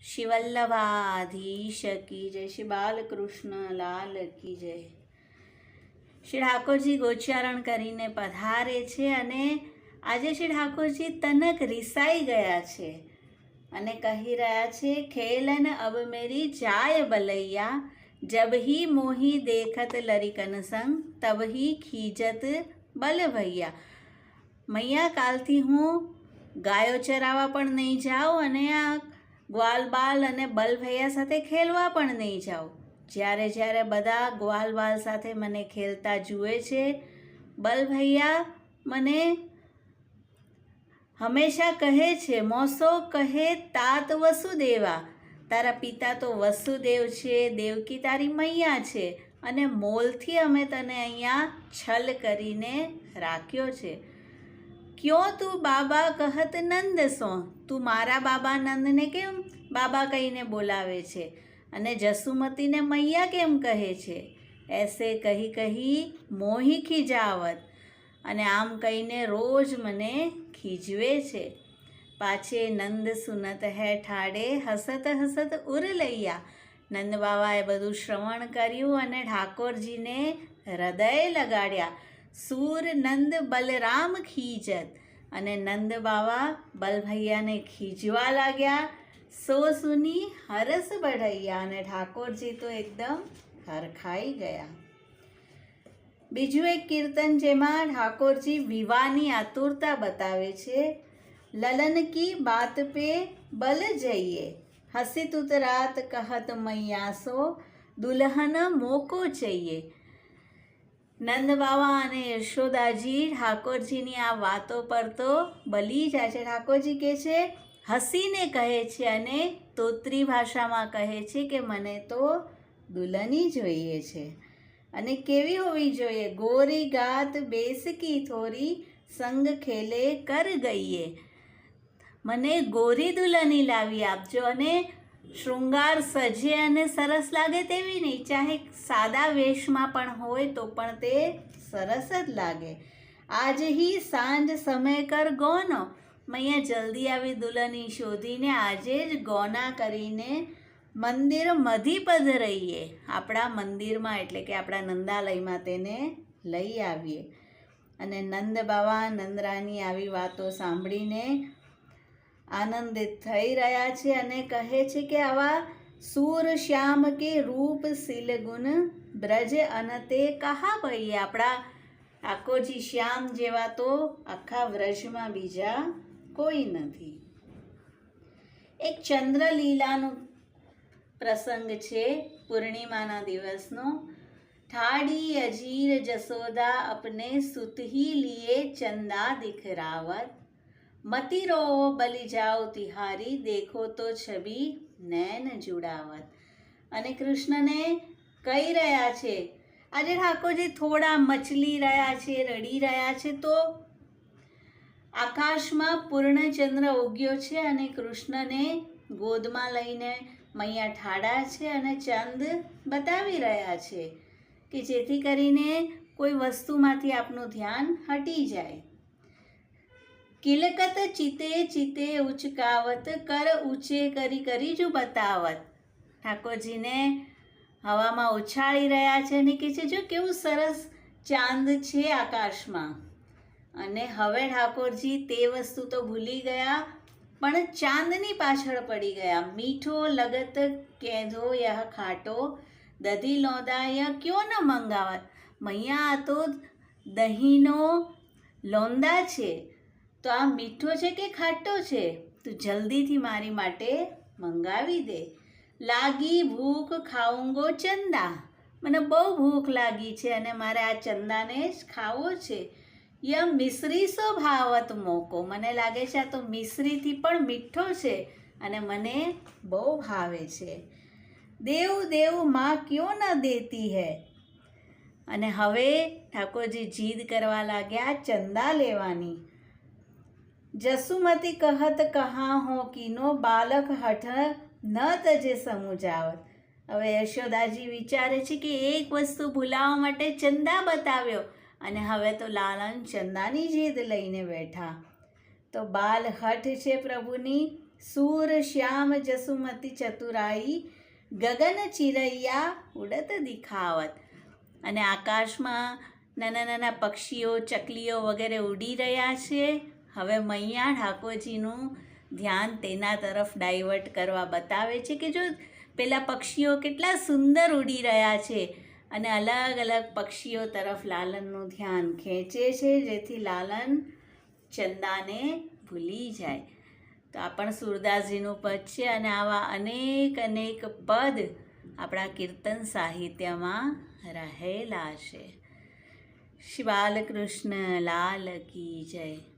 શિવલ્લભાધીશ કી જય, શ્રી બાલકૃષ્ણ લાલ કી જય। શ્રી ઠાકોરજી ગોચારણ કરીને પધારે છે અને આજે શ્રી ઠાકોરજી તનક રિસાઈ ગયા છે અને કહી રહ્યા છે, ખેલન અબ મેરી જાય બલૈયા, જબ હી મોહી દેખત લરિકન સંગ, તબ હી ખીજત બલ ભૈયા। મૈયા કાલથી હું ગાયો ચરાવવા પણ નહીં જાઉં અને આ ગ્વાલ બાલ અને બલ ભૈયા સાથે ખેલવા પણ નહીં જાઉં। જ્યારે જ્યારે બધા ગ્વાલ બાલ સાથે મને ખેલતા જુએ છે, બલ ભૈયા મને હંમેશા કહે છે, મોસો કહે તાત વસુદેવા, તારા પિતા તો વસુદેવ છે, દેવકી તારી મૈયા છે અને મોલથી અમે તને અહીંયા છલ કરીને રાખ્યો છે। ક્યો તું બાબા કહત નંદ સો, તું મારા બાબા નંદને કેમ બાબા કહીને બોલાવે છે અને જસુમતીને મૈયા કેમ કહે છે? એસે કહી કહી મોહી ખીજાવત, અને આમ કહીને રોજ મને ખીજવે છે। પાછે નંદ સુનત હે ઠાડે, હસત હસત ઉર લૈયા। નંદ બાબાએ બધું શ્રવણ કર્યું અને ઠાકોરજીને હૃદય લગાડ્યા। સૂર નંદ બલરામ ખીજત, અને નંદ બાબા બલભૈયાને ખીજવા લાગ્યા। સો સુની હરસ બઢૈયા, અને ઠાકોરજી તો એકદમ હરખાઈ ગયા। બીજું એક કીર્તન જેમાં ઠાકોરજી વિવાહની આતુરતા બતાવે છે। લલન કી બાત પે બલ જઈએ, હસી તુતરાત કહત મૈયાસો, દુલ્હન મોકો चाहिए। નંદ બાબા અને યશોદાજી ઠાકોરજીની આ વાતો પર તો બલી જાય છે। ઠાકોરજી કહે છે, હસીને કહે છે અને તોત્રી ભાષામાં કહે છે કે મને તો દુલ્હની જોઈએ છે અને કેવી હોવી જોઈએ? ગોરી ગાત બેસકી થોરી, સંગ ખેલે કર ગઈએ। મને ગોરી દુલ્હની લાવી આપજો અને શૃંગાર સજે અને સરસ લાગે તેવી નહીં, ચાહે સાદા વેશમાં પણ હોય તો પણ તે સરસ જ લાગે। આજ હી સાંજ સમય કર ગૌનો, મૈયા જલ્દી આવી દુલ્હની શોધીને આજે જ ગૌના કરીને મંદિર મધીપદ રહીએ, આપણા મંદિરમાં એટલે કે આપણા નંદાલયમાં તેને લઈ આવીએ। અને નંદ બાબા નંદરાની આવી વાતો સાંભળીને આનંદિત થઈ રહ્યા છે અને કહે છે કે આવા સૂર શ્યામ કે રૂપ શીલ ગુણ, બ્રજ અનતે કહા ભઈએ। આપણા ઠાકોરજી શ્યામ જેવા તો આખા વ્રજમાં બીજા કોઈ નથી। એક ચંદ્રલીલાનો પ્રસંગ છે પૂર્ણિમાના દિવસનો। ઠાડી અજીર જસોદા અપને સુત હી લીએ ચંદા દિખરાવત, મતી રો બલી જાઓ તિહારી, દેખો તો છબી નૈન જુડાવત। અને કૃષ્ણને કહી રહ્યા છે, આજે ઠાકોરજી થોડા મચલી રહ્યા છે, રડી રહ્યા છે, તો આકાશમાં પૂર્ણચંદ્ર ઉગ્યો છે અને કૃષ્ણને ગોદમાં લઈને મૈયા ઠાડા છે અને ચંદ બતાવી રહ્યા છે કે જેથી કરીને કોઈ વસ્તુમાંથી આપનું ધ્યાન હટી જાય। કિલકત ચિતે ચિતે ઉચકાવત, કર ઊંચે કરી કરી જો બતાવત। ઠાકોરજીને હવામાં ઉછાળી રહ્યા છે અને કહે છે, જો કેવું સરસ ચાંદ છે આકાશમાં। અને હવે ઠાકોરજી તે વસ્તુ તો ભૂલી ગયા પણ ચાંદની પાછળ પડી ગયા। મીઠો લગત કેધો યહ ખાટો, દધી લોંદા યહ ક્યો ન મંગાવત। મૈયા આ તો દહીંનો લોંદા છે, તો આ મીઠો છે કે ખાટો છે? તું જલ્દીથી મારી માટે મંગાવી દે। લાગી ભૂખ ખાઉંગો ચંદા, મને બહુ ભૂખ લાગી છે અને મારે આ ચંદાને જ ખાવો છે। ય મિશ્રી સો ભાવત મોકો, મને લાગે છે આ તો મિશ્રીથી પણ મીઠો છે અને મને બહુ ભાવે છે। દેવ દેવ માં ક્યો ન દેતી હૈ। અને હવે ઠાકોરજી જીદ કરવા લાગ્યા ચંદા લેવાની। જસુમતી કહત કહા હો કીનો, બાલક હઠ ન તજે સમુજાવત। હવે યશોદાજી વિચારે છે કે એક વસ્તુ ભૂલાવવા માટે ચંદા બતાવ્યો અને હવે તો લાલન ચંદાની જીદ લઈને બેઠા। તો બાલ હઠ છે પ્રભુની, સૂર શ્યામ જસુમતી ચતુરાઈ, ગગન ચિરૈયા ઉડત દિખાવત. અને આકાશમાં નાના નાના પક્ષીઓ, ચકલીઓ વગેરે ઉડી રહ્યા છે. હવે મૈયા ઠાકોરજીનું ધ્યાન તેના તરફ ડાયવર્ટ કરવા બતાવે છે કે જો પેલા પક્ષીઓ કેટલા સુંદર ઉડી રહ્યા છે, અને અલગ અલગ પક્ષીઓ તરફ લાલનનું ધ્યાન ખેંચે છે, જેથી લાલન ચંદાને ભૂલી જાય. તો આ પણ સૂરદાસજીનું પદ છે, અને આવા અનેક અનેક પદ આપણા કીર્તન સાહિત્યમાં રહેલા છે. શ્રી બાલકૃષ્ણ લાલ કી જય.